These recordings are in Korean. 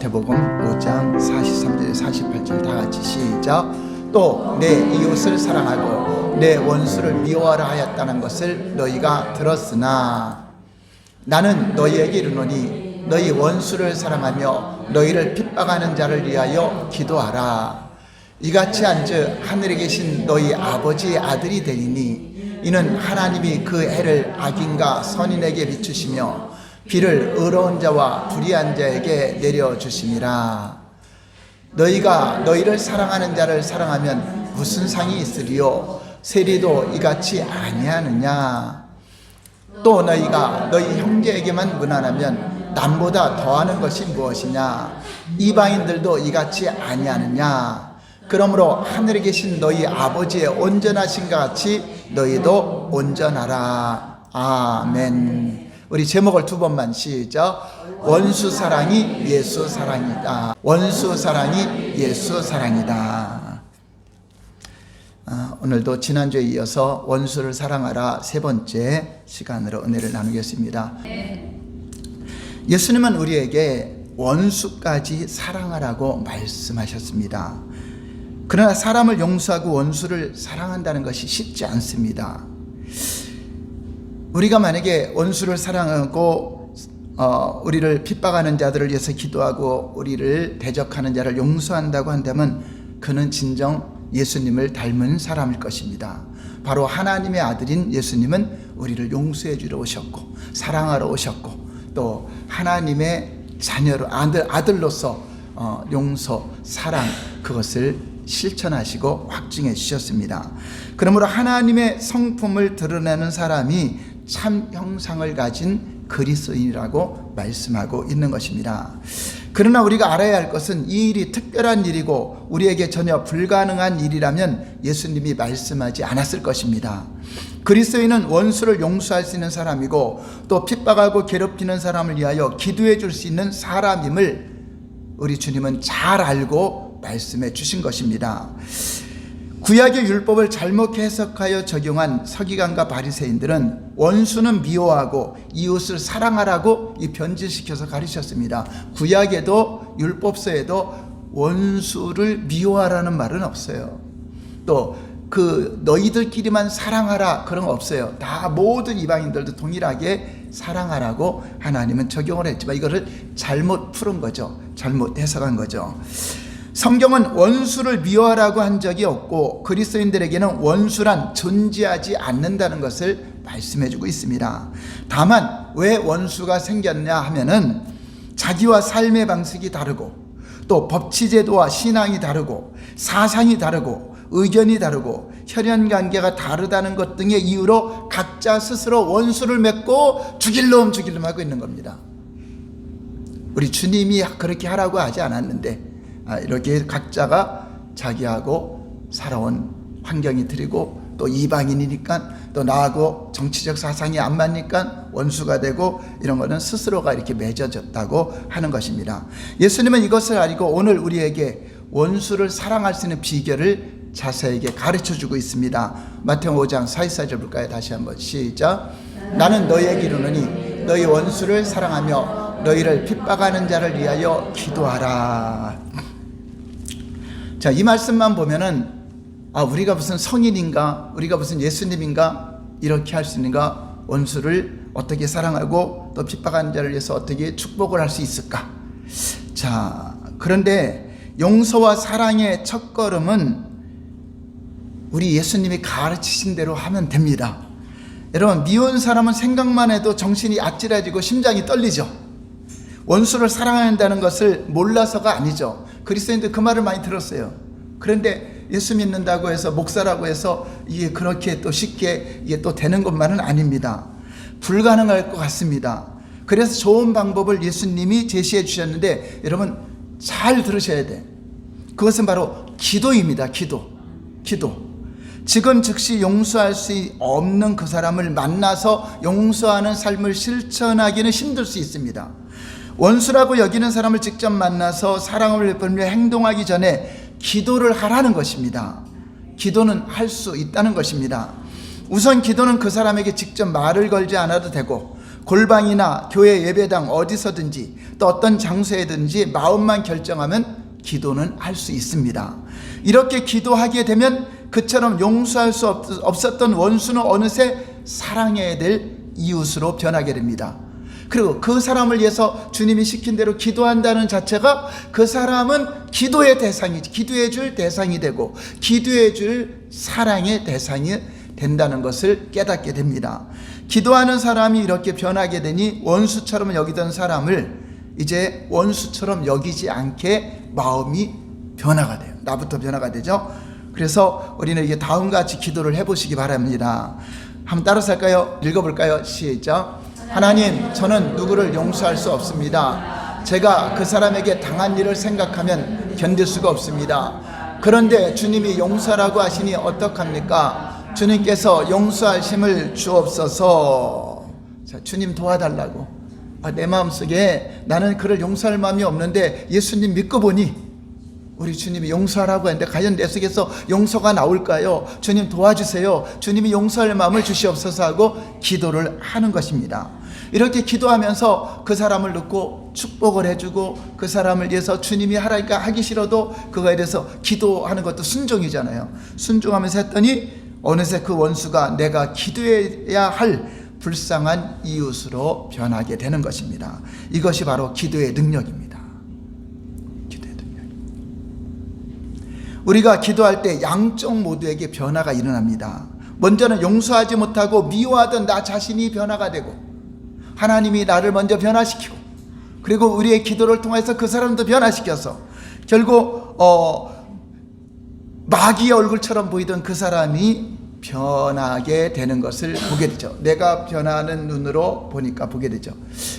마태복음 5장 43절 48절 다 같이 시작. 또 내 이웃을 사랑하고 내 원수를 미워하라 하였다는 것을 너희가 들었으나 나는 너희에게 이르노니 너희 원수를 사랑하며 너희를 핍박하는 자를 위하여 기도하라. 이같이 한즉 하늘에 계신 너희 아버지의 아들이 되리니 이는 하나님이 그 해를 악인과 선인에게 비추시며 비를 의로운 자와 불의한 자에게 내려주심이라. 너희가 너희를 사랑하는 자를 사랑하면 무슨 상이 있으리요? 세리도 이같이 아니하느냐? 또 너희가 너희 형제에게만 무난하면 남보다 더하는 것이 무엇이냐? 이방인들도 이같이 아니하느냐? 그러므로 하늘에 계신 너희 아버지의 온전하신과 같이 너희도 온전하라. 아멘. 우리 제목을 두 번만 시작. 원수 사랑이 예수 사랑이다. 원수 사랑이 예수 사랑이다. 오늘도 지난주에 이어서 원수를 사랑하라 세 번째 시간으로 은혜를 나누겠습니다. 예수님은 우리에게 원수까지 사랑하라고 말씀하셨습니다. 그러나 사람을 용서하고 원수를 사랑한다는 것이 쉽지 않습니다. 우리가 만약에 원수를 사랑하고 우리를 핍박하는 자들을 위해서 기도하고 우리를 대적하는 자를 용서한다고 한다면 그는 진정 예수님을 닮은 사람일 것입니다. 바로 하나님의 아들인 예수님은 우리를 용서해 주러 오셨고 사랑하러 오셨고 또 하나님의 자녀로 아들로서 용서, 사랑 그것을 실천하시고 확증해 주셨습니다. 그러므로 하나님의 성품을 드러내는 사람이 참 형상을 가진 그리스도인이라고 말씀하고 있는 것입니다. 그러나 우리가 알아야 할 것은 이 일이 특별한 일이고 우리에게 전혀 불가능한 일이라면 예수님이 말씀하지 않았을 것입니다. 그리스도인은 원수를 용서할 수 있는 사람이고 또 핍박하고 괴롭히는 사람을 위하여 기도해 줄 수 있는 사람임을 우리 주님은 잘 알고 말씀해 주신 것입니다. 구약의 율법을 잘못 해석하여 적용한 서기관과 바리새인들은 원수는 미워하고 이웃을 사랑하라고 변질시켜서 가르쳤습니다. 구약에도 율법서에도 원수를 미워하라는 말은 없어요. 또 너희들끼리만 사랑하라 그런 거 없어요. 다 모든 이방인들도 동일하게 사랑하라고 하나님은 적용을 했지만 이거를 잘못 풀은 거죠. 잘못 해석한 거죠. 성경은 원수를 미워하라고 한 적이 없고 그리스도인들에게는 원수란 존재하지 않는다는 것을 말씀해주고 있습니다. 다만 왜 원수가 생겼냐 하면은 자기와 삶의 방식이 다르고 또 법치제도와 신앙이 다르고 사상이 다르고 의견이 다르고 혈연관계가 다르다는 것 등의 이유로 각자 스스로 원수를 맺고 죽일 놈 하고 있는 겁니다. 우리 주님이 그렇게 하라고 하지 않았는데 이렇게 각자가 자기하고 살아온 환경이 틀리고 또 이방인이니까 또 나하고 정치적 사상이 안 맞으니까 원수가 되고 이런 거는 스스로가 이렇게 맺어졌다고 하는 것입니다. 예수님은 이것을 알고 오늘 우리에게 원수를 사랑할 수 있는 비결을 자세하게 가르쳐주고 있습니다. 마태복음 5장 44절 볼까요? 다시 한번 시작. 나는 너희에게 이르노니 너희 원수를 사랑하며 너희를 핍박하는 자를 위하여 기도하라. 자, 이 말씀만 보면은 우리가 무슨 성인인가, 우리가 무슨 예수님인가 이렇게 할 수 있는가, 원수를 어떻게 사랑하고 또 핍박하는 자를 위해서 어떻게 축복을 할 수 있을까? 자, 그런데 용서와 사랑의 첫걸음은 우리 예수님이 가르치신 대로 하면 됩니다. 여러분, 미운 사람은 생각만 해도 정신이 아찔해지고 심장이 떨리죠. 원수를 사랑한다는 것을 몰라서가 아니죠. 그리스도인들 그 말을 많이 들었어요. 그런데 예수 믿는다고 해서 목사라고 해서 이게 그렇게 또 쉽게 이게 또 되는 것만은 아닙니다. 불가능할 것 같습니다. 그래서 좋은 방법을 예수님이 제시해 주셨는데 여러분 잘 들으셔야 돼. 그것은 바로 기도입니다. 기도. 지금 즉시 용서할 수 없는 그 사람을 만나서 용서하는 삶을 실천하기는 힘들 수 있습니다. 원수라고 여기는 사람을 직접 만나서 사랑을 베풀며 행동하기 전에 기도를 하라는 것입니다. 기도는 할 수 있다는 것입니다. 우선 기도는 그 사람에게 직접 말을 걸지 않아도 되고 골방이나 교회 예배당 어디서든지 또 어떤 장소에든지 마음만 결정하면 기도는 할 수 있습니다. 이렇게 기도하게 되면 그처럼 용서할 수 없었던 원수는 어느새 사랑해야 될 이웃으로 변하게 됩니다. 그리고 그 사람을 위해서 주님이 시킨 대로 기도한다는 자체가 그 사람은 기도의 대상이, 기도해 줄 대상이 되고 기도해 줄 사랑의 대상이 된다는 것을 깨닫게 됩니다. 기도하는 사람이 이렇게 변하게 되니 원수처럼 여기던 사람을 이제 원수처럼 여기지 않게 마음이 변화가 돼요. 나부터 변화가 되죠. 그래서 우리는 이게 다음과 같이 기도를 해보시기 바랍니다. 한번 따라서 할까요? 읽어볼까요? 시작. 하나님, 저는 누구를 용서할 수 없습니다. 제가 그 사람에게 당한 일을 생각하면 견딜 수가 없습니다. 그런데 주님이 용서라고 하시니 어떡합니까? 주님께서 용서할 힘을 주옵소서. 자, 주님 도와달라고. 내 마음속에 나는 그를 용서할 마음이 없는데 예수님 믿고 보니 우리 주님이 용서하라고 했는데 과연 내 속에서 용서가 나올까요? 주님 도와주세요. 주님이 용서할 마음을 주시옵소서 하고 기도를 하는 것입니다. 이렇게 기도하면서 그 사람을 놓고 축복을 해주고 그 사람을 위해서 주님이 하라니까 하기 싫어도 그거에 대해서 기도하는 것도 순종이잖아요. 순종하면서 했더니 어느새 그 원수가 내가 기도해야 할 불쌍한 이웃으로 변하게 되는 것입니다. 이것이 바로 기도의 능력입니다. 기도의 능력. 우리가 기도할 때 양쪽 모두에게 변화가 일어납니다. 먼저는 용서하지 못하고 미워하던 나 자신이 변화가 되고 하나님이 나를 먼저 변화시키고 그리고 우리의 기도를 통해서 그 사람도 변화시켜서 결국 마귀의 얼굴처럼 보이던 그 사람이 변하게 되는 것을 보게 되죠. 내가 변하는 눈으로 보니까 보게 되죠.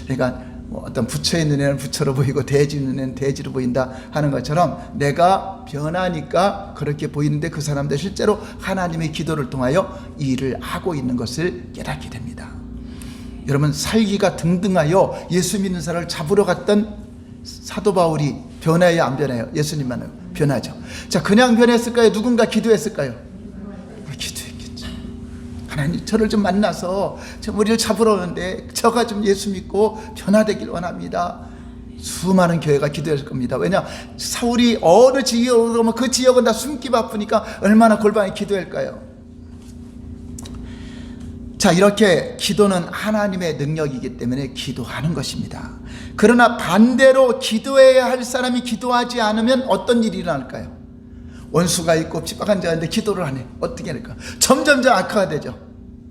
그러니까 어떤 부처의 눈에는 부처로 보이고 돼지 눈에는 돼지로 보인다 하는 것처럼 내가 변하니까 그렇게 보이는데 그 사람도 실제로 하나님의 기도를 통하여 이 일을 하고 있는 것을 깨닫게 됩니다. 여러분, 살기가 등등하여 예수 믿는 사람을 잡으러 갔던 사도 바울이 변해야 안 변해요? 예수님만 변하죠. 자, 그냥 변했을까요? 누군가 기도했을까요? 기도했겠죠. 하나님, 저를 좀 만나서 우리를 잡으러 오는데 저가 좀 예수 믿고 변화되길 원합니다. 수많은 교회가 기도했을 겁니다. 왜냐, 사울이 어느 지역으로 오면 그 지역은 다 숨기 바쁘니까 얼마나 골방에 기도할까요? 자, 이렇게 기도는 하나님의 능력이기 때문에 기도하는 것입니다. 그러나 반대로 기도해야 할 사람이 기도하지 않으면 어떤 일이 일어날까요? 원수가 있고 핍박한 자인데 기도를 안 해. 어떻게 할까? 점점점 악화가 되죠.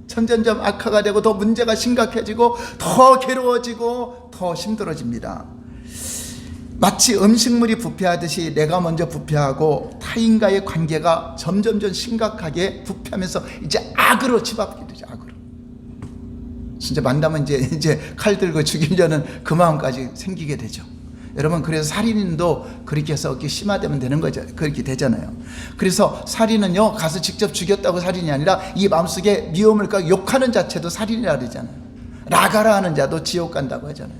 점점점 악화가 되고 더 문제가 심각해지고 더 괴로워지고 더 힘들어집니다. 마치 음식물이 부패하듯이 내가 먼저 부패하고 타인과의 관계가 점점점 심각하게 부패하면서 이제 악으로 치닫게 되죠. 악으로. 진짜 만나면 이제 칼 들고 죽이려는 그 마음까지 생기게 되죠. 여러분, 그래서 살인도 그렇게 해서 이렇게 심화되면 되는 거죠. 그렇게 되잖아요. 그래서 살인은요, 가서 직접 죽였다고 살인이 아니라 이 마음속에 미움을 까고 욕하는 자체도 살인이라 그러잖아요. 나가라 하는 자도 지옥 간다고 하잖아요.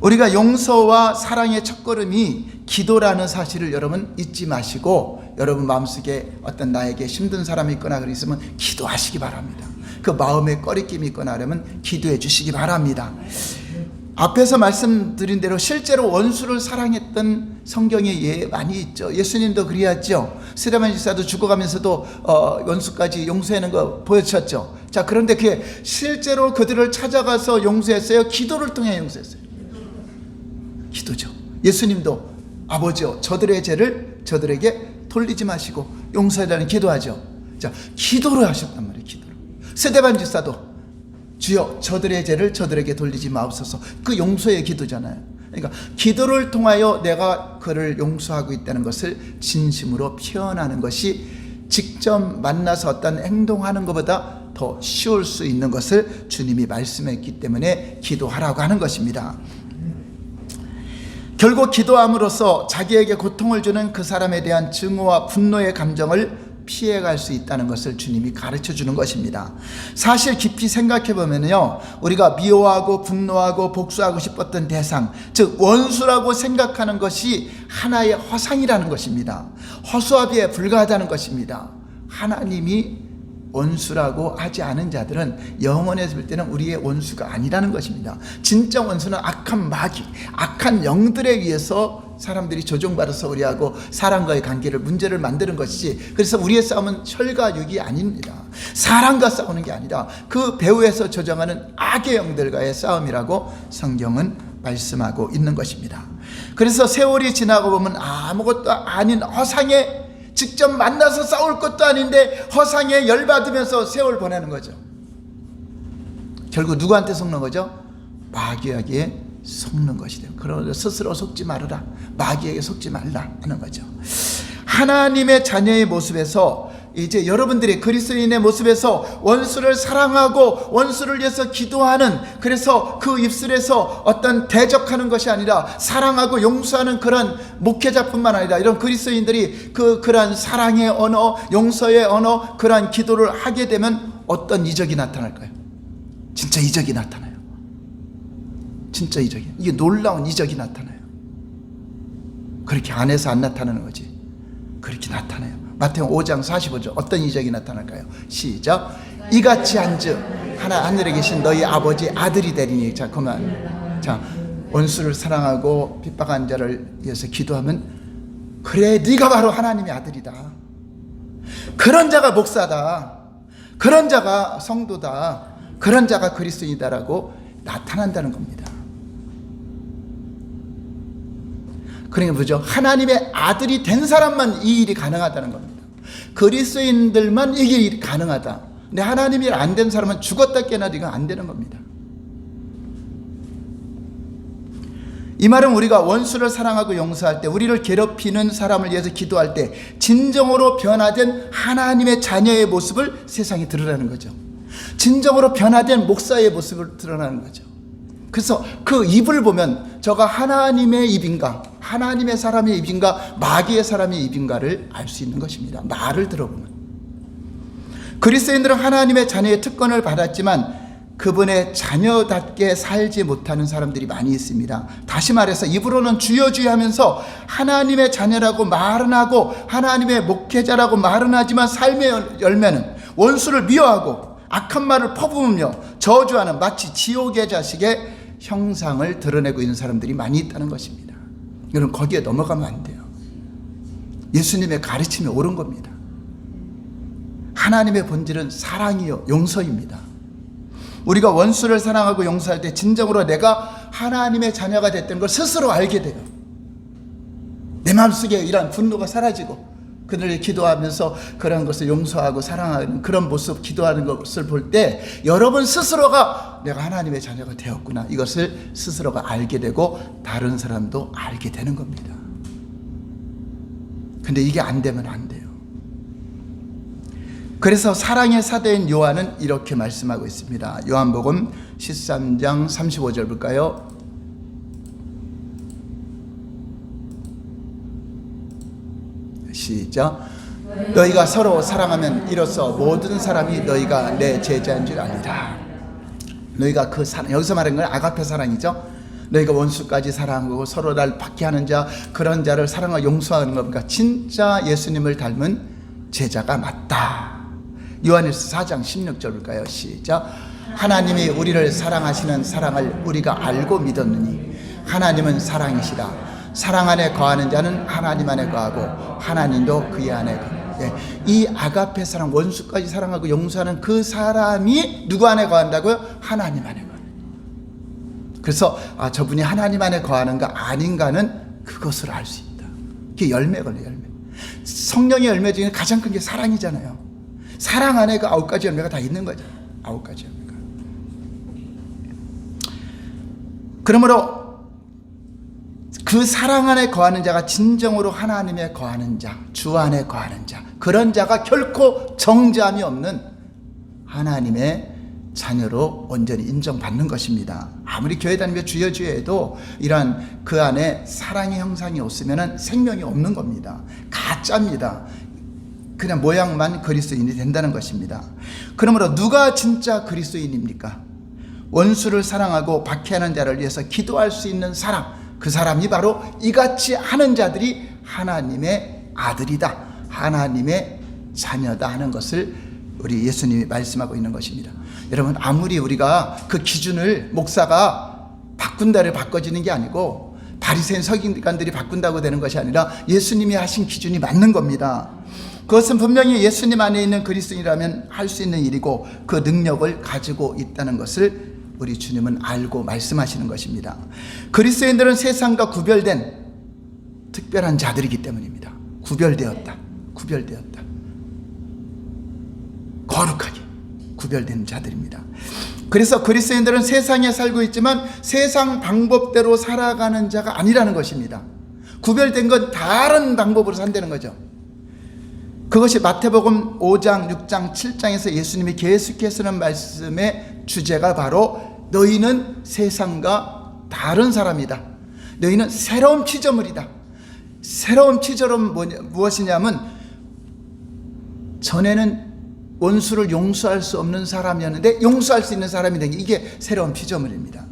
우리가 용서와 사랑의 첫걸음이 기도라는 사실을 여러분 잊지 마시고, 여러분 마음속에 어떤 나에게 힘든 사람이 있거나 그랬으면 기도하시기 바랍니다. 그 마음에 꺼리낌이 있거나 하려면 기도해 주시기 바랍니다. 앞에서 말씀드린 대로 실제로 원수를 사랑했던 성경에 예 많이 있죠. 예수님도 그리하죠. 스데반 집사도 죽어가면서도 원수까지 용서하는 거 보여주셨죠. 자, 그런데 그게 실제로 그들을 찾아가서 용서했어요? 기도를 통해 용서했어요? 기도죠. 예수님도 아버지요, 저들의 죄를 저들에게 돌리지 마시고 용서해달라는 기도하죠. 자, 기도를 하셨단 말이에요. 기도를. 스데반 집사도 주여, 저들의 죄를 저들에게 돌리지 마옵소서. 그 용서의 기도잖아요. 그러니까 기도를 통하여 내가 그를 용서하고 있다는 것을 진심으로 표현하는 것이 직접 만나서 어떤 행동하는 것보다 더 쉬울 수 있는 것을 주님이 말씀했기 때문에 기도하라고 하는 것입니다. 결국 기도함으로써 자기에게 고통을 주는 그 사람에 대한 증오와 분노의 감정을 피해갈 수 있다는 것을 주님이 가르쳐 주는 것입니다. 사실 깊이 생각해 보면요, 우리가 미워하고 분노하고 복수하고 싶었던 대상, 즉 원수라고 생각하는 것이 하나의 허상이라는 것입니다. 허수아비에 불과하다는 것입니다. 하나님이 원수라고 하지 않은 자들은 영원에서 볼 때는 우리의 원수가 아니라는 것입니다. 진짜 원수는 악한 마귀, 악한 영들에 의해서 사람들이 조종받아서 우리하고 사람과의 관계를 문제를 만드는 것이지, 그래서 우리의 싸움은 혈과 육이 아닙니다. 사람과 싸우는 게 아니라 그 배후에서 조정하는 악의 영들과의 싸움이라고 성경은 말씀하고 있는 것입니다. 그래서 세월이 지나고 보면 아무것도 아닌 허상에 직접 만나서 싸울 것도 아닌데 허상에 열받으면서 세월 보내는 거죠. 결국 누구한테 속는 거죠? 마귀에게 속는 것이다. 그러나 스스로 속지 말아라, 마귀에게 속지 말라 하는 거죠. 하나님의 자녀의 모습에서, 이제 여러분들이 그리스도인의 모습에서 원수를 사랑하고 원수를 위해서 기도하는, 그래서 그 입술에서 어떤 대적하는 것이 아니라 사랑하고 용서하는 그런 목회자뿐만 아니라 이런 그리스도인들이 그러한 사랑의 언어, 용서의 언어, 그러한 기도를 하게 되면 어떤 이적이 나타날까요? 진짜 이적이 나타나요. 진짜 이적이, 이게 놀라운 이적이 나타나요. 그렇게 안에서 안 나타나는 거지, 그렇게 나타나요. 마태복음 5장 45절 어떤 이적이 나타날까요? 시작. 이같이 한즉 하늘에 계신 너희 아버지 아들이 되리니. 자, 그만. 자, 원수를 사랑하고 핍박한 자를 위해서 기도하면, 그래, 네가 바로 하나님의 아들이다. 그런 자가 목사다. 그런 자가 성도다. 그런 자가 그리스도인이다라고 나타난다는 겁니다. 그러니까 뭐죠? 하나님의 아들이 된 사람만 이 일이 가능하다는 겁니다. 그리스도인들만 이 일이 가능하다. 근데 하나님이 안 된 사람은 죽었다 깨어나도 이건 안 되는 겁니다. 이 말은 우리가 원수를 사랑하고 용서할 때, 우리를 괴롭히는 사람을 위해서 기도할 때 진정으로 변화된 하나님의 자녀의 모습을 세상에 드러나는 거죠. 진정으로 변화된 목사의 모습을 드러나는 거죠. 그래서 그 입을 보면 저가 하나님의 입인가, 하나님의 사람의 입인가, 마귀의 사람의 입인가를 알 수 있는 것입니다. 말을 들어보면. 그리스도인들은 하나님의 자녀의 특권을 받았지만 그분의 자녀답게 살지 못하는 사람들이 많이 있습니다. 다시 말해서 입으로는 주여 주여 하면서 하나님의 자녀라고 말은 하고 하나님의 목회자라고 말은 하지만 삶의 열매는 원수를 미워하고 악한 말을 퍼부으며 저주하는, 마치 지옥의 자식의 형상을 드러내고 있는 사람들이 많이 있다는 것입니다. 여러분, 거기에 넘어가면 안 돼요. 예수님의 가르침이 옳은 겁니다. 하나님의 본질은 사랑이요 용서입니다. 우리가 원수를 사랑하고 용서할 때 진정으로 내가 하나님의 자녀가 됐다는 걸 스스로 알게 돼요. 내 마음속에 이런 분노가 사라지고, 그들을 기도하면서 그런 것을 용서하고 사랑하는 그런 모습, 기도하는 것을 볼 때 여러분 스스로가 내가 하나님의 자녀가 되었구나, 이것을 스스로가 알게 되고 다른 사람도 알게 되는 겁니다. 근데 이게 안 되면 안 돼요. 그래서 사랑의 사도인 요한은 이렇게 말씀하고 있습니다. 요한복음 13장 35절 볼까요? 시작. 너희가 서로 사랑하면 이로써 모든 사람이 너희가 내 제자인 줄 아니라. 너희가 그 사랑, 여기서 말하는 건 아가페 사랑이죠. 너희가 원수까지 사랑하고 서로 날 박해하는 자, 그런 자를 사랑하고 용서하는 겁니까? 진짜 예수님을 닮은 제자가 맞다. 요한일서 4장 16절 볼까요? 시작. 하나님이 우리를 사랑하시는 사랑을 우리가 알고 믿었느니 하나님은 사랑이시라. 사랑 안에 거하는 자는 하나님 안에 거하고 하나님도 그의 안에 거하고. 예, 이 아가페 사랑, 원수까지 사랑하고 용서하는 그 사람이 누구 안에 거한다고요? 하나님 안에 거하는. 그래서 저분이 하나님 안에 거하는가 아닌가는 그것을 알 수 있다. 그게 열매 걸려요. 열매. 성령의 열매 중에 가장 큰 게 사랑이잖아요. 사랑 안에 그 9가지 열매가 다 있는 거죠. 9가지 열매가. 그러므로 그 사랑 안에 거하는 자가 진정으로 하나님에 거하는 자, 주 안에 거하는 자, 그런 자가 결코 정죄함이 없는 하나님의 자녀로 온전히 인정받는 것입니다. 아무리 교회 다니며 주여 주여 해도 이러한 그 안에 사랑의 형상이 없으면 생명이 없는 겁니다. 가짜입니다. 그냥 모양만 그리스도인이 된다는 것입니다. 그러므로 누가 진짜 그리스도인입니까? 원수를 사랑하고 박해하는 자를 위해서 기도할 수 있는 사람, 그 사람이 바로 이같이 하는 자들이 하나님의 아들이다, 하나님의 자녀다 하는 것을 우리 예수님이 말씀하고 있는 것입니다. 여러분, 아무리 우리가 그 기준을 목사가 바꾼다를 바꿔지는 게 아니고 바리새인 서기관들이 바꾼다고 되는 것이 아니라 예수님이 하신 기준이 맞는 겁니다. 그것은 분명히 예수님 안에 있는 그리스도인이라면 할 수 있는 일이고 그 능력을 가지고 있다는 것을 우리 주님은 알고 말씀하시는 것입니다. 그리스도인들은 세상과 구별된 특별한 자들이기 때문입니다. 구별되었다. 거룩하게 구별된 자들입니다. 그래서 그리스도인들은 세상에 살고 있지만 세상 방법대로 살아가는 자가 아니라는 것입니다. 구별된 건 다른 방법으로 산다는 거죠. 그것이 마태복음 5장, 6장, 7장에서 예수님이 계속해서는 말씀의 주제가 바로 너희는 세상과 다른 사람이다. 너희는 새로운 피조물이다. 새로운 피조물은 무엇이냐면 전에는 원수를 용서할 수 없는 사람이었는데 용서할 수 있는 사람이 된 게 이게 새로운 피조물입니다.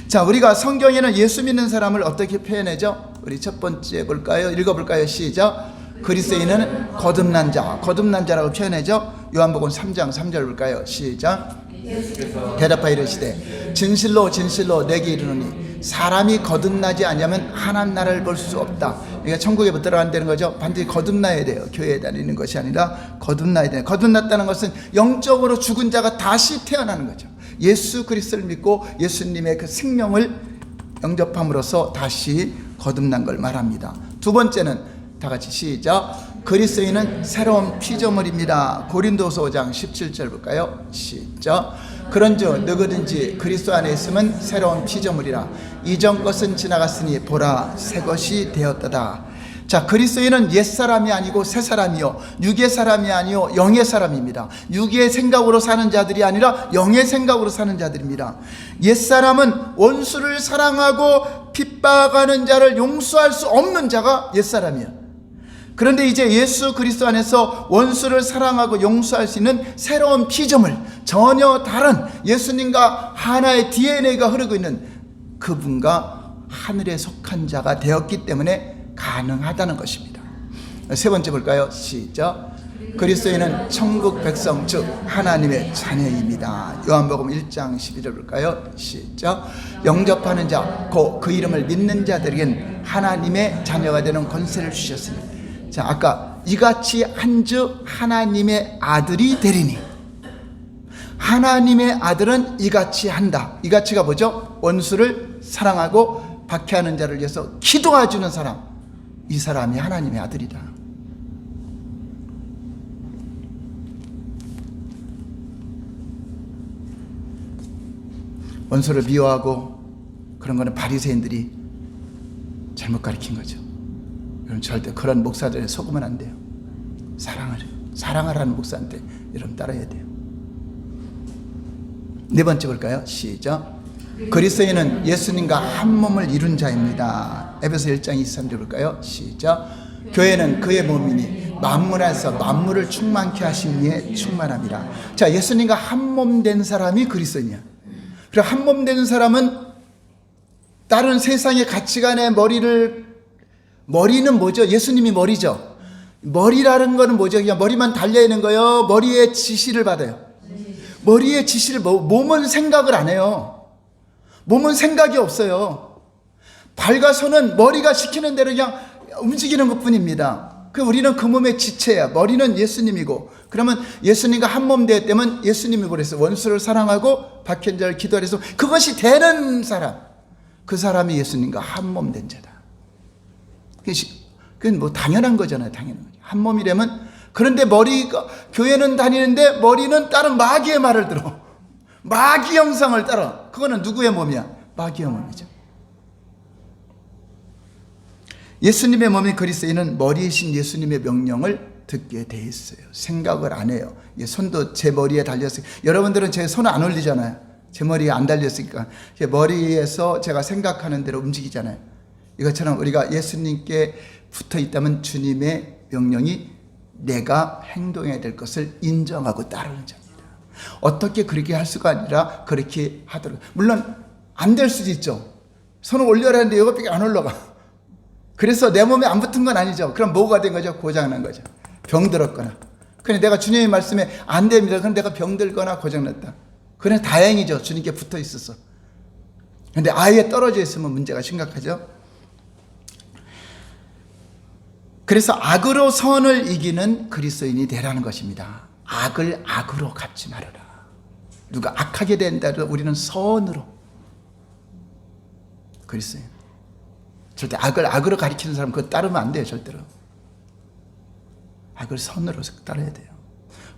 자, 우리가 성경에는 예수 믿는 사람을 어떻게 표현하죠? 우리 첫 번째 볼까요? 읽어볼까요? 시작. 그리스도인은 거듭난 자라고 표현하죠. 요한복음 3장 3절 볼까요? 시작. 대답하여 이르시되 진실로 내게 이르노니 사람이 거듭나지 않으면 하나님 나라를 볼 수 없다. 그러니까 천국에 못 들어간다는 거죠. 반드시 거듭나야 돼요. 교회에 다니는 것이 아니라 거듭나야 돼요. 거듭났다는 것은 영적으로 죽은 자가 다시 태어나는 거죠. 예수 그리스도를 믿고 예수님의 그 생명을 영접함으로써 다시 거듭난 걸 말합니다. 두 번째는 다 같이 시작. 그리스도인은 새로운 피조물입니다. 고린도서 5장 17절 볼까요? 시작. 그런즉 누구든지 그리스도 안에 있으면 새로운 피조물이라. 이전 것은 지나갔으니 보라 새 것이 되었도다. 자, 그리스도인은 옛사람이 아니고 새사람이요 육의 사람이 아니요 영의 사람입니다. 육의 생각으로 사는 자들이 아니라 영의 생각으로 사는 자들입니다. 옛사람은 원수를 사랑하고 핍박하는 자를 용서할 수 없는 자가 옛사람이에요. 그런데 이제 예수 그리스도 안에서 원수를 사랑하고 용서할 수 있는 새로운 피조물, 전혀 다른 예수님과 하나의 DNA가 흐르고 있는 그분과 하늘에 속한 자가 되었기 때문에 가능하다는 것입니다. 세 번째 볼까요? 시작. 그리스도인은 천국 백성 즉 하나님의 자녀입니다. 요한복음 1장 12절 볼까요? 시작. 영접하는 자, 곧 그 이름을 믿는 자들에겐 하나님의 자녀가 되는 권세를 주셨으니. 자, 아까 이같이 한즉 하나님의 아들이 되리니. 하나님의 아들은 이같이 한다. 이같이가 뭐죠? 원수를 사랑하고 박해하는 자를 위해서 기도해주는 사람. 이 사람이 하나님의 아들이다. 원수를 미워하고 그런 거는 바리새인들이 잘못 가르친 거죠. 여러분, 절대 그런 목사들에 속으면 안 돼요. 사랑하라는 목사한테 여러분 따라야 돼요. 네 번째 볼까요? 시작. 그리스도인은 예수님과 한 몸을 이룬 자입니다. 에베소 1장 23절 볼까요? 시작. 교회는 그의 몸이니 만물 안에서 만물을 충만케 하신 이에 충만함이라. 자, 예수님과 한 몸 된 사람이 그리스도인이야. 그리고 한 몸 된 사람은 다른 세상의 가치관의 머리는 뭐죠? 예수님이 머리죠. 머리라는 거는 뭐죠? 그냥 머리만 달려있는 거예요? 머리의 지시를 받아요? 머리의 지시를, 몸은 생각을 안 해요. 몸은 생각이 없어요. 발과 손은 머리가 시키는 대로 그냥 움직이는 것 뿐입니다. 우리는 그 몸의 지체야. 머리는 예수님이고. 그러면 예수님과 한 몸 되었다면 예수님이 그랬어. 원수를 사랑하고 박해한 자를 기도해서 그것이 되는 사람. 그 사람이 예수님과 한 몸 된 자다. 그건 뭐 당연한 거잖아요. 당연한 거죠. 한 몸이라면. 그런데 교회는 다니는데 머리는 다른 마귀의 말을 들어. 마귀 형상을 따라. 그거는 누구의 몸이야? 마귀의 몸이죠. 예수님의 몸인 그리스도인은 머리이신 예수님의 명령을 듣게 돼 있어요. 생각을 안 해요. 손도 제 머리에 달렸어요. 여러분들은 제 손을 안 올리잖아요. 제 머리에 안 달렸으니까 제 머리에서 제가 생각하는 대로 움직이잖아요. 이것처럼 우리가 예수님께 붙어 있다면 주님의 명령이 내가 행동해야 될 것을 인정하고 따르는 자입니다. 어떻게 그렇게 할 수가 아니라 그렇게 하도록. 물론 안 될 수도 있죠. 손을 올려야 하는데 이것밖에 안 올라가. 그래서 내 몸에 안 붙은 건 아니죠. 그럼 뭐가 된 거죠? 고장난 거죠. 병들었거나 그래 내가 주님의 말씀에 안 됩니다. 그럼 내가 병들거나 고장났다. 그래 다행이죠. 주님께 붙어 있어서. 근데 아예 떨어져 있으면 문제가 심각하죠. 그래서 악으로 선을 이기는 그리스도인이 되라는 것입니다. 악을 악으로 갚지 말아라. 누가 악하게 된다도 우리는 선으로. 그리스도인. 절대 악을 악으로 가리키는 사람 그거 따르면 안 돼요. 절대로. 악을 선으로 따라야 돼요.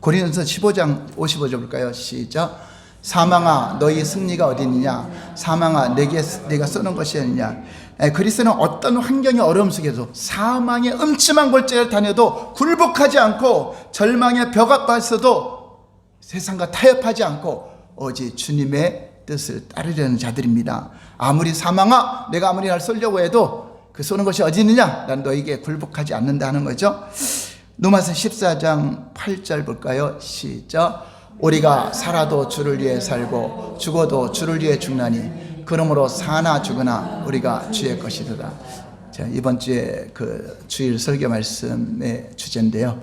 고린도서 15장 55절 볼까요? 시작. 사망아 너희 승리가 어디 있느냐? 사망아 내가 쏘는 것이 아니냐? 그리스도는 어떤 환경의 어려움 속에서 사망의 음침한 골짜기를 다녀도 굴복하지 않고 절망의 벽 앞에서도 세상과 타협하지 않고 오직 주님의 뜻을 따르려는 자들입니다. 아무리 사망아 내가 아무리 날 쏘려고 해도 그 쏘는 것이 어디 있느냐? 난 너에게 굴복하지 않는다는 거죠. 로마서 14장 8절 볼까요? 시작. 우리가 살아도 주를 위해 살고 죽어도 주를 위해 죽나니 그러므로 사나 죽으나 우리가 주의 것이더라. 자, 이번 주에 그 주일 설교 말씀의 주제인데요.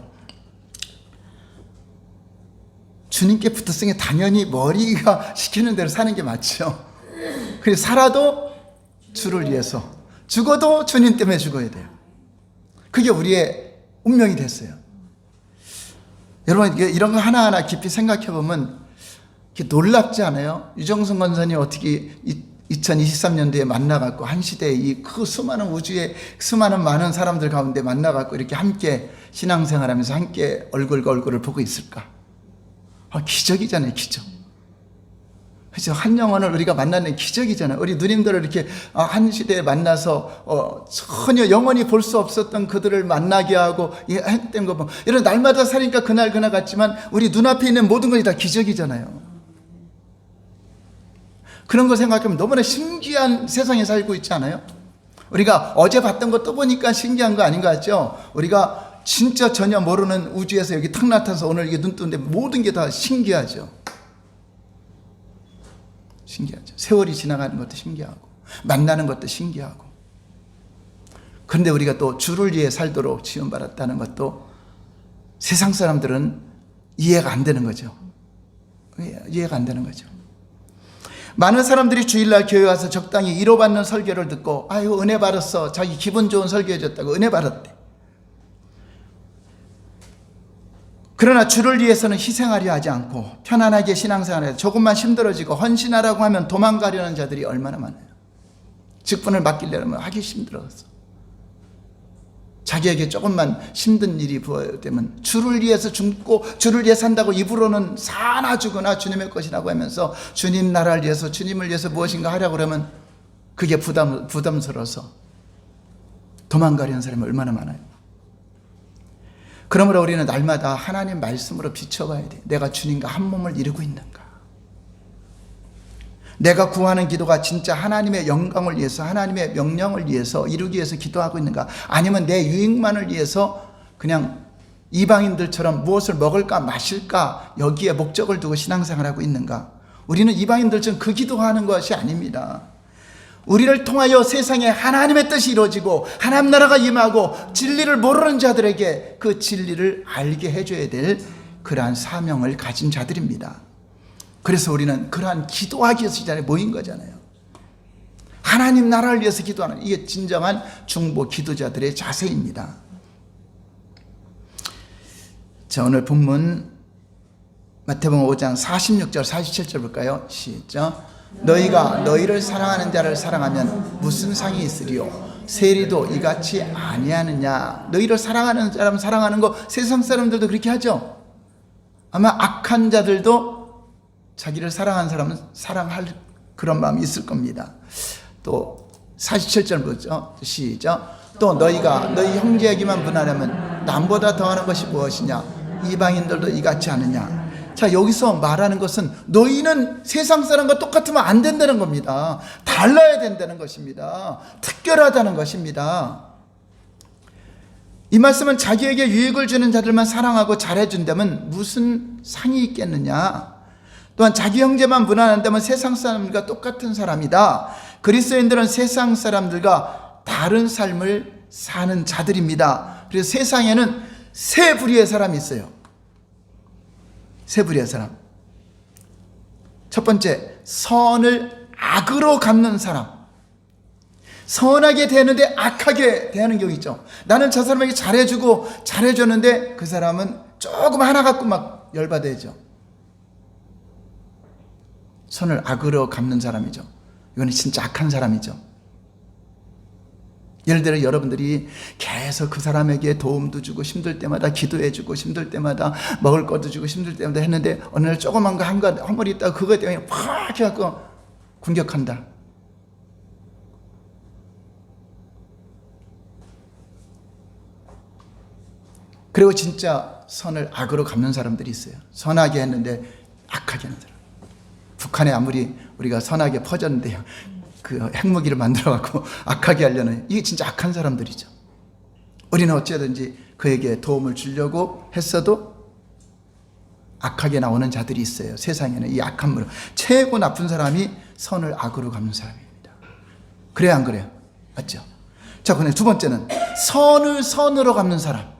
주님께 붙었으니 당연히 머리가 시키는 대로 사는 게 맞죠. 그래서 살아도 주를 위해서 죽어도 주님 때문에 죽어야 돼요. 그게 우리의 운명이 됐어요. 여러분 이런 거 하나하나 깊이 생각해 보면 놀랍지 않아요? 유정순 권사님 어떻게 2023년도에 만나갖고 한 시대에 이 그 수많은 우주의 수많은 많은 사람들 가운데 만나갖고 이렇게 함께 신앙생활하면서 함께 얼굴과 얼굴을 보고 있을까? 기적이잖아요, 기적. 그렇죠? 한 영혼을 우리가 만나는 기적이잖아요. 우리 누님들을 이렇게 한 시대에 만나서 전혀 영원히 볼 수 없었던 그들을 만나게 하고 했던 거 뭐 이런 날마다 살니까 그날 같지만 우리 눈앞에 있는 모든 것이 다 기적이잖아요. 그런 거 생각하면 너무나 신기한 세상에 살고 있지 않아요? 우리가 어제 봤던 거 또 보니까 신기한 거 아닌 것 같죠? 우리가 진짜 전혀 모르는 우주에서 여기 탁 나타나서 오늘 이게 눈 뜨는데 모든 게 다 신기하죠. 신기하죠. 세월이 지나가는 것도 신기하고 만나는 것도 신기하고. 그런데 우리가 또 주를 위해 살도록 지원받았다는 것도 세상 사람들은 이해가 안 되는 거죠. 이해가 안 되는 거죠. 많은 사람들이 주일날 교회 와서 적당히 위로받는 설교를 듣고 아유 은혜 받았어. 자기 기분 좋은 설교해줬다고 은혜 받았대. 그러나 주를 위해서는 희생하려 하지 않고 편안하게 신앙생활에 조금만 힘들어지고 헌신하라고 하면 도망가려는 자들이 얼마나 많아요. 직분을 맡기려면 하기 힘들어서 자기에게 조금만 힘든 일이 부여되면 주를 위해서 죽고 주를 위해 산다고 입으로는 사나 죽으나 주님의 것이라고 하면서 주님 나라를 위해서 주님을 위해서 무엇인가 하려고 그러면 그게 부담스러워서 도망가려는 사람이 얼마나 많아요. 그러므로 우리는 날마다 하나님 말씀으로 비춰봐야 돼. 내가 주님과 한 몸을 이루고 있는가? 내가 구하는 기도가 진짜 하나님의 영광을 위해서 하나님의 명령을 위해서 이루기 위해서 기도하고 있는가? 아니면 내 유익만을 위해서 그냥 이방인들처럼 무엇을 먹을까 마실까 여기에 목적을 두고 신앙생활하고 있는가? 우리는 이방인들처럼 그 기도하는 것이 아닙니다. 우리를 통하여 세상에 하나님의 뜻이 이루어지고 하나님 나라가 임하고 진리를 모르는 자들에게 그 진리를 알게 해줘야 될 그러한 사명을 가진 자들입니다. 그래서 우리는 그러한 기도하기 위해서 이 자리에 모인 거잖아요. 하나님 나라를 위해서 기도하는 이게 진정한 중보 기도자들의 자세입니다. 자, 오늘 본문 마태복음 5장 46절 47절 볼까요? 시작. 너희가 너희를 사랑하는 자를 사랑하면 무슨 상이 있으리요? 세리도 이같이 아니하느냐? 너희를 사랑하는 사람 사랑하는 거 세상 사람들도 그렇게 하죠. 아마 악한 자들도 자기를 사랑하는 사람은 사랑할 그런 마음이 있을 겁니다. 또 47절 보죠. 시작. 또 너희가 너희 형제에게만 분하려면 남보다 더하는 것이 무엇이냐? 이방인들도 이같이 하느냐? 자, 여기서 말하는 것은 너희는 세상 사람과 똑같으면 안 된다는 겁니다. 달라야 된다는 것입니다. 특별하다는 것입니다. 이 말씀은 자기에게 유익을 주는 자들만 사랑하고 잘해준다면 무슨 상이 있겠느냐? 또한 자기 형제만 무난한다면 세상 사람들과 똑같은 사람이다. 그리스도인들은 세상 사람들과 다른 삶을 사는 자들입니다. 그래서 세상에는 세 부류의 사람이 있어요. 세 부류의 사람. 첫 번째, 선을 악으로 갚는 사람. 선하게 대하는데 악하게 대하는 경우 있죠. 나는 저 사람에게 잘해주고 잘해줬는데 그 사람은 조금 하나 갖고 막 열받아야죠. 선을 악으로 갚는 사람이죠. 이거는 진짜 악한 사람이죠. 예를 들어 여러분들이 계속 그 사람에게 도움도 주고 힘들 때마다 기도해주고 힘들 때마다 먹을 것도 주고 힘들 때마다 했는데 어느 날 조그만 거 한 번 있다가 그거 때문에 팍 해갖고 공격한다. 그리고 진짜 선을 악으로 갚는 사람들이 있어요. 선하게 했는데 악하게 하는 사람. 북한에 아무리 우리가 선하게 퍼졌는데요, 그 핵무기를 만들어갖고 악하게 하려는, 이게 진짜 악한 사람들이죠. 우리는 어찌하든지 그에게 도움을 주려고 했어도 악하게 나오는 자들이 있어요. 세상에는 이 악한 물, 최고 나쁜 사람이 선을 악으로 갚는 사람입니다. 그래요, 안 그래요? 맞죠? 자, 그럼 두 번째는 선을 선으로 갚는 사람.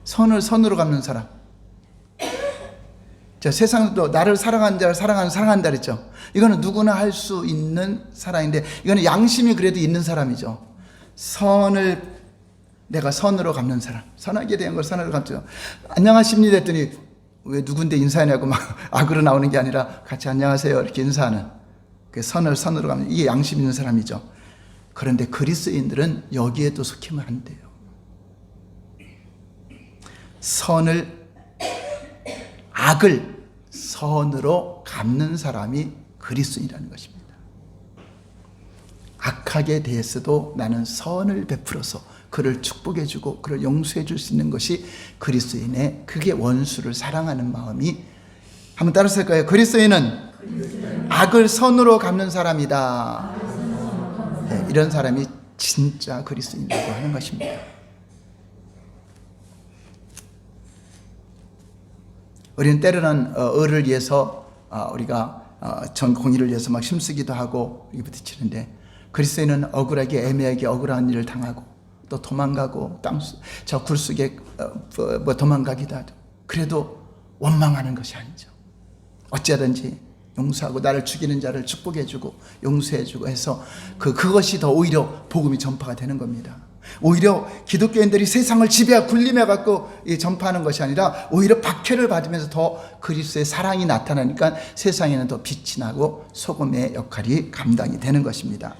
선을 선으로 갚는 사람. 자, 세상도 나를 사랑하는 자를 사랑한다 그랬죠. 이거는 누구나 할 수 있는 사랑인데, 이거는 양심이 그래도 있는 사람이죠. 선을 내가 선으로 갚는 사람. 선하게 대한 걸 선으로 갚죠. 안녕하십니다 했더니 왜 누군데 인사하냐고 막 악으로 나오는 게 아니라 같이 안녕하세요 이렇게 인사하는, 그 선을 선으로 갚는, 이게 양심 있는 사람이죠. 그런데 그리스도인들은 여기에도 속히면 안 돼요. 악을 선으로 갚는 사람이 그리스도인이라는 것입니다. 악하게 대했어도 나는 선을 베풀어서 그를 축복해주고 그를 용서해줄 수 있는 것이 그리스도인의, 그게 원수를 사랑하는 마음이. 한번 따라서 할까요? 그리스도인은 악을 선으로 갚는 사람이다. 네, 이런 사람이 진짜 그리스도인이라고 하는 것입니다. 우리는 때로는 을을 위해서 우리가 전 공의를 위해서 막 힘쓰기도 하고 이렇게 부딪히는데, 그리스도인은 억울하게 애매하게 억울한 일을 당하고 또 도망가고 저 굴속에 도망가기도 하죠. 그래도 원망하는 것이 아니죠. 어찌하든지 용서하고 나를 죽이는 자를 축복해주고 용서해주고 해서 그것이 더 오히려 복음이 전파가 되는 겁니다. 오히려 기독교인들이 세상을 지배하고 군림해갖고 전파하는 것이 아니라 오히려 박해를 받으면서 더 그리스도의 사랑이 나타나니까 세상에는 더 빛이 나고 소금의 역할이 감당이 되는 것입니다.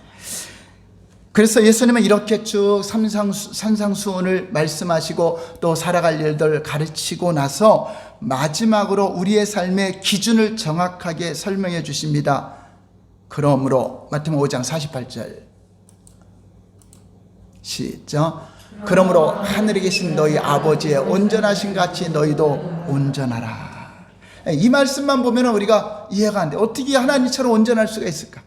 그래서 예수님은 이렇게 쭉 산상수훈을 말씀하시고 또 살아갈 일들 가르치고 나서 마지막으로 우리의 삶의 기준을 정확하게 설명해 주십니다. 그러므로 마태복음 5장 48절 시작. 그러므로 하늘에 계신 너희 아버지의 온전하신 같이 너희도 온전하라. 이 말씀만 보면 우리가 이해가 안 돼. 어떻게 하나님처럼 온전할 수가 있을까?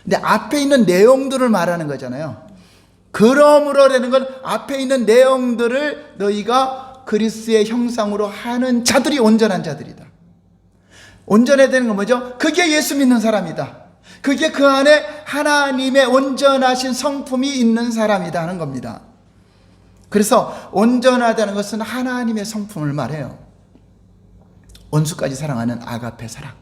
근데 앞에 있는 내용들을 말하는 거잖아요. 그러므로라는 건 앞에 있는 내용들을 너희가 그리스도의 형상으로 하는 자들이 온전한 자들이다. 온전해야 되는 건 뭐죠? 그게 예수 믿는 사람이다. 그게 그 안에 하나님의 온전하신 성품이 있는 사람이다 하는 겁니다. 그래서 온전하다는 것은 하나님의 성품을 말해요. 원수까지 사랑하는 아가페 사랑,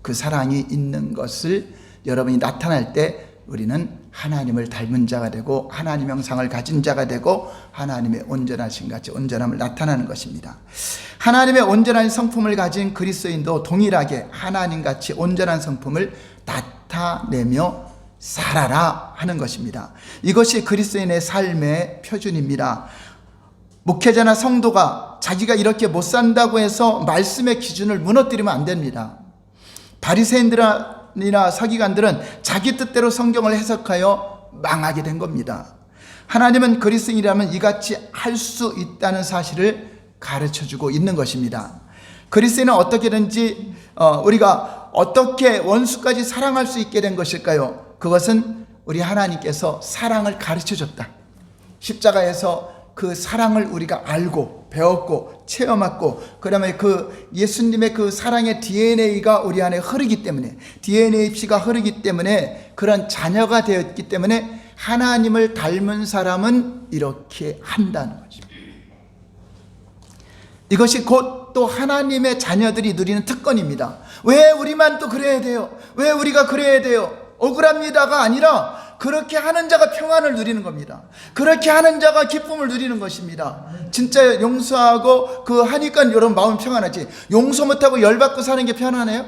그 사랑이 있는 것을 여러분이 나타날 때 우리는 하나님을 닮은 자가 되고 하나님 형상을 가진 자가 되고 하나님의 온전하신 같이 온전함을 나타나는 것입니다. 하나님의 온전한 성품을 가진 그리스도인도 동일하게 하나님같이 온전한 성품을 나타내며 살아라 하는 것입니다. 이것이 그리스도인의 삶의 표준입니다. 목회자나 성도가 자기가 이렇게 못 산다고 해서 말씀의 기준을 무너뜨리면 안 됩니다. 바리새인들이나 서기관들은 자기 뜻대로 성경을 해석하여 망하게 된 겁니다. 하나님은 그리스도인이라면 이같이 할 수 있다는 사실을 가르쳐주고 있는 것입니다. 그리스도인은 어떻게든지 우리가 어떻게 원수까지 사랑할 수 있게 된 것일까요? 그것은 우리 하나님께서 사랑을 가르쳐줬다. 십자가에서 그 사랑을 우리가 알고 배웠고 체험했고, 그다음에 그 예수님의 그 사랑의 DNA가 우리 안에 흐르기 때문에, DNA 피가 흐르기 때문에, 그런 자녀가 되었기 때문에 하나님을 닮은 사람은 이렇게 한다는 거죠. 이것이 곧 그것도 하나님의 자녀들이 누리는 특권입니다. 왜 우리만 또 그래야 돼요? 왜 우리가 그래야 돼요? 억울합니다가 아니라 그렇게 하는 자가 평안을 누리는 겁니다. 그렇게 하는 자가 기쁨을 누리는 것입니다. 진짜 용서하고 그 하니까 여러분 마음 평안하지. 용서 못하고 열받고 사는 게 편안해요?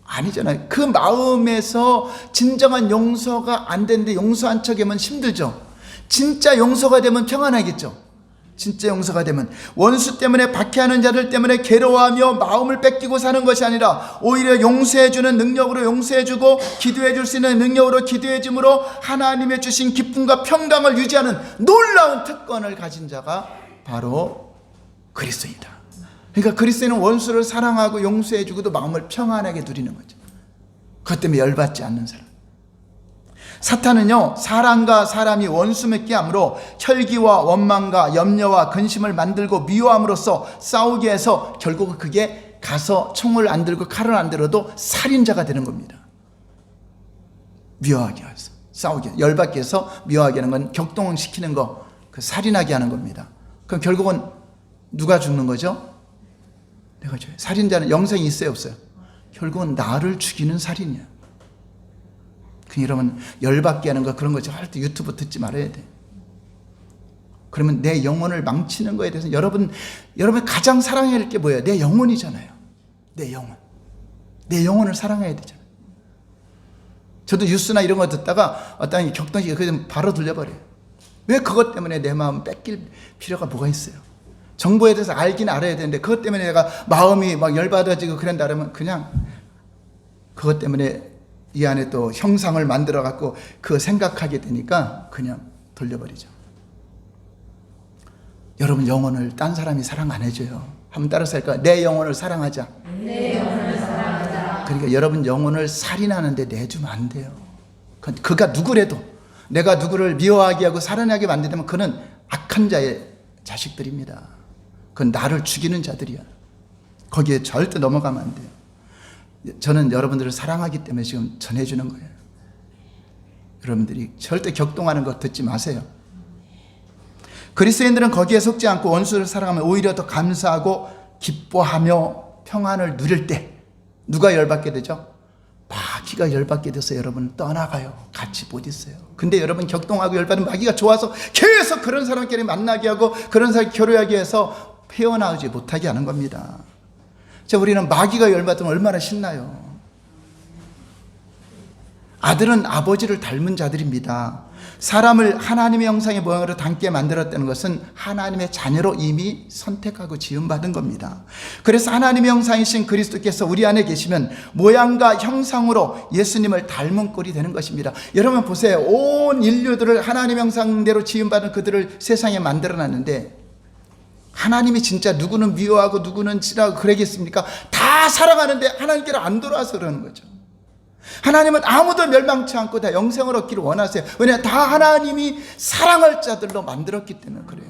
아니잖아요. 그 마음에서 진정한 용서가 안 되는데 용서한 척하면 힘들죠. 진짜 용서가 되면 평안하겠죠. 진짜 용서가 되면 원수 때문에 박해하는 자들 때문에 괴로워하며 마음을 뺏기고 사는 것이 아니라 오히려 용서해주는 능력으로 용서해주고 기도해줄 수 있는 능력으로 기도해줌으로 하나님의 주신 기쁨과 평강을 유지하는 놀라운 특권을 가진 자가 바로 그리스도이다. 그러니까 그리스도는 원수를 사랑하고 용서해주고도 마음을 평안하게 누리는 거죠. 그것 때문에 열받지 않는 사람. 사탄은요, 사람과 사람이 원수 맺게 함으로 혈기와 원망과 염려와 근심을 만들고 미워함으로써 싸우게 해서 결국은 그게 가서 총을 안 들고 칼을 안 들어도 살인자가 되는 겁니다. 미워하게 해서 싸우게, 열받게 해서 미워하게 하는 건 격동시키는 거, 그 살인하게 하는 겁니다. 그럼 결국은 누가 죽는 거죠? 내가 죽어요. 살인자는 영생이 있어요, 없어요? 결국은 나를 죽이는 살인이야. 이러면 열받게 하는 거 그런 거 절대 유튜브 듣지 말아야 돼. 그러면 내 영혼을 망치는 거에 대해서 여러분 가장 사랑해야 할 게 뭐예요? 내 영혼이잖아요. 내 영혼. 내 영혼을 사랑해야 되잖아요. 저도 뉴스나 이런 거 듣다가 어떤 격동식이 그냥 바로 돌려버려요. 왜 그것 때문에 내 마음 뺏길 필요가 뭐가 있어요? 정보에 대해서 알긴 알아야 되는데 그것 때문에 내가 마음이 막 열받아지고 그런다 그러면 그냥 그것 때문에 이 안에 또 형상을 만들어 갖고 그거 생각하게 되니까 그냥 돌려버리죠. 여러분 영혼을 딴 사람이 사랑 안 해줘요. 한번 따라서 할까요? 내 영혼을 사랑하자. 내 영혼을 사랑하자. 그러니까 여러분 영혼을 살인하는데 내주면 안 돼요. 그가 누구래도 내가 누구를 미워하게 하고 살인하게 만들면 그는 악한 자의 자식들입니다. 그건 나를 죽이는 자들이야. 거기에 절대 넘어가면 안 돼요. 저는 여러분들을 사랑하기 때문에 지금 전해주는 거예요. 여러분들이 절대 격동하는 거 듣지 마세요. 그리스도인들은 거기에 속지 않고 원수를 사랑하면 오히려 더 감사하고 기뻐하며 평안을 누릴 때 누가 열받게 되죠? 마귀가 열받게 돼서 여러분 떠나가요. 같이 못 있어요. 근데 여러분 격동하고 열받은 마귀가 좋아서 계속 그런 사람끼리 만나게 하고 그런 사람 교류하게 해서 헤어나오지 못하게 하는 겁니다. 자, 우리는 마귀가 열받으면 얼마나 신나요. 아들은 아버지를 닮은 자들입니다. 사람을 하나님의 형상의 모양으로 닮게 만들었다는 것은 하나님의 자녀로 이미 선택하고 지음받은 겁니다. 그래서 하나님의 형상이신 그리스도께서 우리 안에 계시면 모양과 형상으로 예수님을 닮은 꼴이 되는 것입니다. 여러분 보세요. 온 인류들을 하나님의 형상대로 지음받은 그들을 세상에 만들어놨는데 하나님이 진짜 누구는 미워하고 누구는 싫어하고 그러겠습니까? 다 사랑하는데 하나님께로 안 돌아와서 그러는 거죠. 하나님은 아무도 멸망치 않고 다 영생을 얻기를 원하세요. 왜냐하면 다 하나님이 사랑할 자들로 만들었기 때문에 그래요.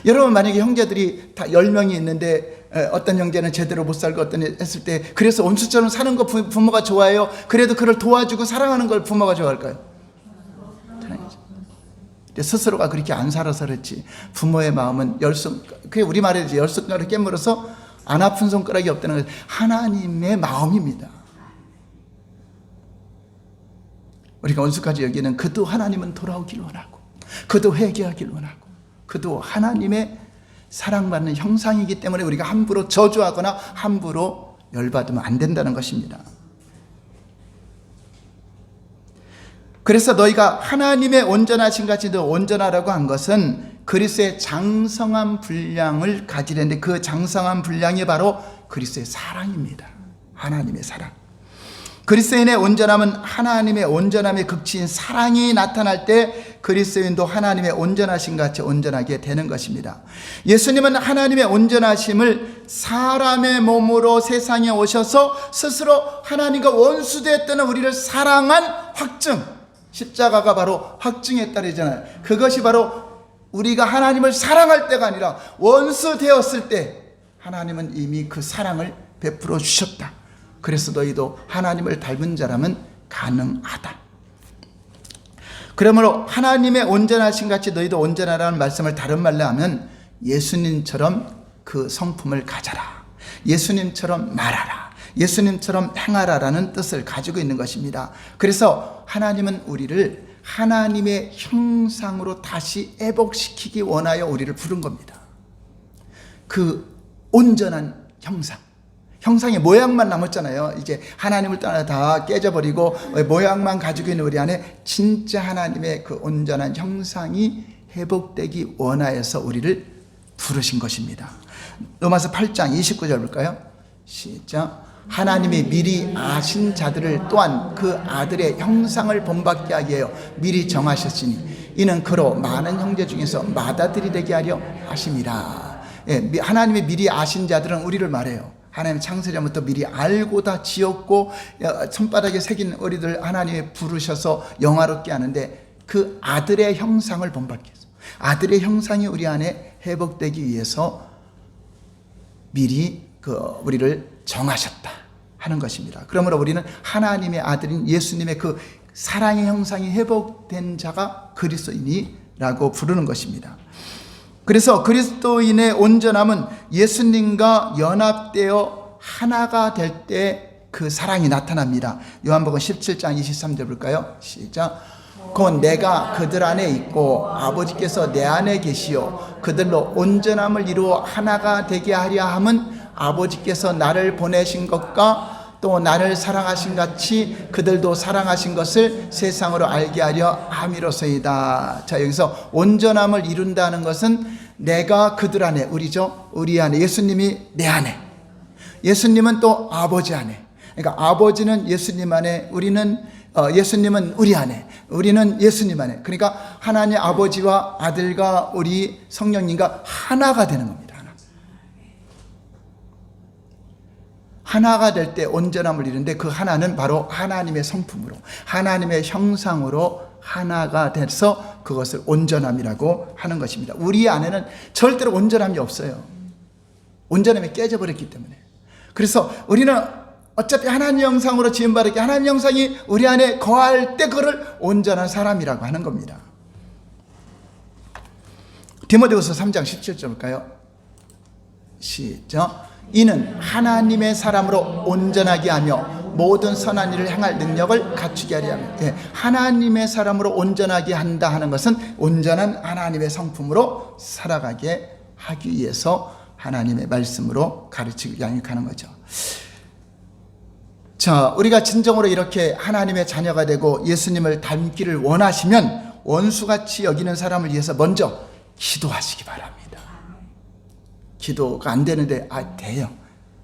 여러분 만약에 형제들이 다 10명이 있는데 어떤 형제는 제대로 못 살고 어떤 했을 때 그래서 원수처럼 사는 거 부모가 좋아해요? 그래도 그를 도와주고 사랑하는 걸 부모가 좋아할까요? 스스로가 그렇게 안 살아서 그렇지 부모의 마음은 그게 우리말이지 열손가락을 깨물어서 안 아픈 손가락이 없다는 것은 하나님의 마음입니다. 우리가 원수까지 여기는 그도 하나님은 돌아오길 원하고 그도 회개하길 원하고 그도 하나님의 사랑받는 형상이기 때문에 우리가 함부로 저주하거나 함부로 열받으면 안 된다는 것입니다. 그래서 너희가 하나님의 온전하신 같이 너 온전하라고 한 것은 그리스도의 장성한 분량을 가지려는데 그 장성한 분량이 바로 그리스도의 사랑입니다. 하나님의 사랑. 그리스도인의 온전함은 하나님의 온전함의 극치인 사랑이 나타날 때 그리스도인도 하나님의 온전하신 같이 온전하게 되는 것입니다. 예수님은 하나님의 온전하심을 사람의 몸으로 세상에 오셔서 스스로 하나님과 원수되었던 우리를 사랑한 확증, 십자가가 바로 확증에 따르잖아요. 그것이 바로 우리가 하나님을 사랑할 때가 아니라 원수 되었을 때 하나님은 이미 그 사랑을 베풀어 주셨다. 그래서 너희도 하나님을 닮은 자라면 가능하다. 그러므로 하나님의 온전하신 같이 너희도 온전하라는 말씀을 다른 말로 하면 예수님처럼 그 성품을 가져라. 예수님처럼 말하라. 예수님처럼 행하라라는 뜻을 가지고 있는 것입니다. 그래서 하나님은 우리를 하나님의 형상으로 다시 회복시키기 원하여 우리를 부른 겁니다. 그 온전한 형상. 형상의 모양만 남았잖아요. 이제 하나님을 떠나 다 깨져버리고 모양만 가지고 있는 우리 안에 진짜 하나님의 그 온전한 형상이 회복되기 원하여서 우리를 부르신 것입니다. 로마서 8장 29절 볼까요? 시작. 하나님이 미리 아신 자들을 또한 그 아들의 형상을 본받게 하기 위하여 미리 정하셨으니 이는 그로 많은 형제 중에서 맏아들이 되게 하려 하심이라. 예, 하나님이 미리 아신 자들은 우리를 말해요. 하나님 창세전부터 미리 알고 다 지었고 손바닥에 새긴 우리들 하나님이 부르셔서 영화롭게 하는데 그 아들의 형상을 본받게 해서 아들의 형상이 우리 안에 회복되기 위해서 미리 우리를 정하셨다 하는 것입니다. 그러므로 우리는 하나님의 아들인 예수님의 그 사랑의 형상이 회복된 자가 그리스도인이라고 부르는 것입니다. 그래서 그리스도인의 온전함은 예수님과 연합되어 하나가 될 때 그 사랑이 나타납니다. 요한복음 17장 23절 볼까요? 시작. 곧 내가 그들 안에 있고 아버지께서 내 안에 계시오 그들로 온전함을 이루어 하나가 되게 하려 함은 아버지께서 나를 보내신 것과 또 나를 사랑하신 같이 그들도 사랑하신 것을 세상으로 알게 하려 함이로소이다. 자, 여기서 온전함을 이룬다는 것은 내가 그들 안에, 우리죠. 우리 안에, 예수님이 내 안에, 예수님은 또 아버지 안에. 그러니까 아버지는 예수님 안에, 예수님은 우리 안에, 우리는 예수님 안에. 그러니까 하나님 아버지와 아들과 우리 성령님과 하나가 되는 겁니다. 하나가 될 때 온전함을 이루는데 그 하나는 바로 하나님의 성품으로 하나님의 형상으로 하나가 돼서 그것을 온전함이라고 하는 것입니다. 우리 안에는 절대로 온전함이 없어요. 온전함이 깨져버렸기 때문에. 그래서 우리는 어차피 하나님 형상으로 지음받았기 하나님 형상이 우리 안에 거할 때 그를 온전한 사람이라고 하는 겁니다. 디모데후서 3장 17절 볼까요? 시작. 이는 하나님의 사람으로 온전하게 하며 모든 선한 일을 행할 능력을 갖추게 하려 하며. 예, 하나님의 사람으로 온전하게 한다 하는 것은 온전한 하나님의 성품으로 살아가게 하기 위해서 하나님의 말씀으로 가르치고 양육하는 거죠. 자, 우리가 진정으로 이렇게 하나님의 자녀가 되고 예수님을 닮기를 원하시면 원수같이 여기는 사람을 위해서 먼저 기도하시기 바랍니다. 기도가 안 되는데 돼요.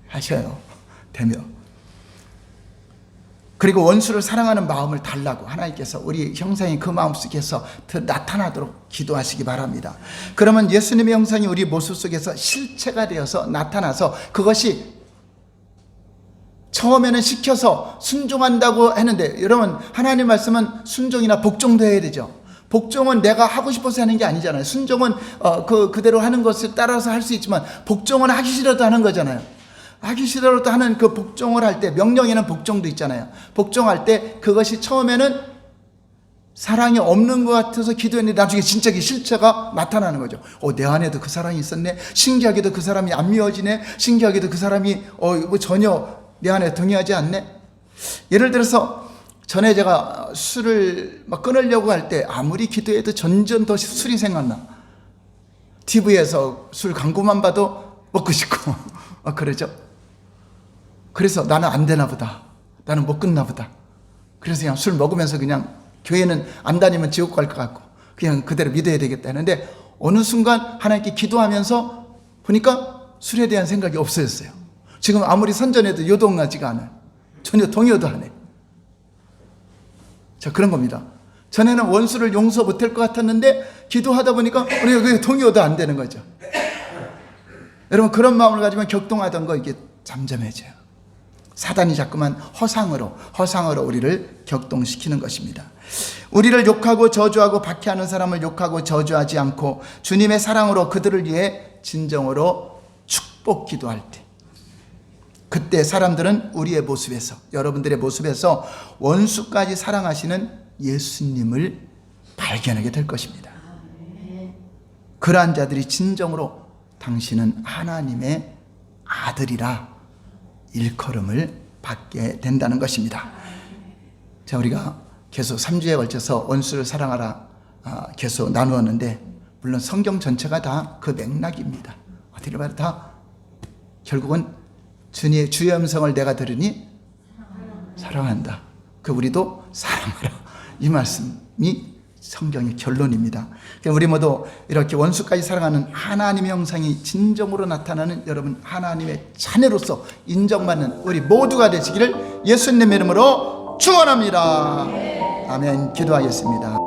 하셔요. 되며. 그리고 원수를 사랑하는 마음을 달라고 하나님께서 우리 형상이 그 마음속에서 더 나타나도록 기도하시기 바랍니다. 그러면 예수님의 형상이 우리 모습 속에서 실체가 되어서 나타나서 그것이 처음에는 시켜서 순종한다고 했는데 여러분 하나님 말씀은 순종이나 복종도 해야 되죠. 복종은 내가 하고 싶어서 하는 게 아니잖아요. 순종은 그대로 하는 것을 따라서 할 수 있지만 복종은 하기 싫어도 하는 거잖아요. 하기 싫어도 하는 그 복종을 할 때 명령에는 복종도 있잖아요. 복종할 때 그것이 처음에는 사랑이 없는 것 같아서 기도했는데 나중에 진짜 그 실체가 나타나는 거죠. 내 안에도 그 사랑이 있었네. 신기하게도 그 사람이 안 미워지네. 신기하게도 그 사람이 전혀 내 안에 동의하지 않네. 예를 들어서 전에 제가 술을 막 끊으려고 할 때 아무리 기도해도 점점 더 술이 생각나. TV에서 술 광고만 봐도 먹고 싶고 그러죠. 그래서 나는 안 되나 보다. 나는 못 끊나 보다. 그래서 그냥 술 먹으면서 그냥 교회는 안 다니면 지옥 갈 것 같고 그냥 그대로 믿어야 되겠다 했는데 어느 순간 하나님께 기도하면서 보니까 술에 대한 생각이 없어졌어요. 지금 아무리 선전해도 요동하지가 않아요. 전혀 동요도 안 해. 자, 그런 겁니다. 전에는 원수를 용서 못할 것 같았는데 기도하다 보니까 우리가 동요도 안 되는 거죠. 여러분 그런 마음을 가지면 격동하던 거 이게 잠잠해져요. 사단이 자꾸만 허상으로 우리를 격동시키는 것입니다. 우리를 욕하고 저주하고 박해하는 사람을 욕하고 저주하지 않고 주님의 사랑으로 그들을 위해 진정으로 축복 기도할 때 그때 사람들은 우리의 모습에서 여러분들의 모습에서 원수까지 사랑하시는 예수님을 발견하게 될 것입니다. 그러한 자들이 진정으로 당신은 하나님의 아들이라 일컬음을 받게 된다는 것입니다. 자, 우리가 계속 3주에 걸쳐서 원수를 사랑하라 계속 나누었는데, 물론 성경 전체가 다 그 맥락입니다. 어디를 봐도 다 결국은 주의 음성을 내가 들으니 사랑한다. 그 우리도 사랑하라. 이 말씀이 성경의 결론입니다. 그러니까 우리 모두 이렇게 원수까지 사랑하는 하나님의 형상이 진정으로 나타나는 여러분 하나님의 자녀로서 인정받는 우리 모두가 되시기를 예수님의 이름으로 축원합니다. 아멘. 기도하겠습니다.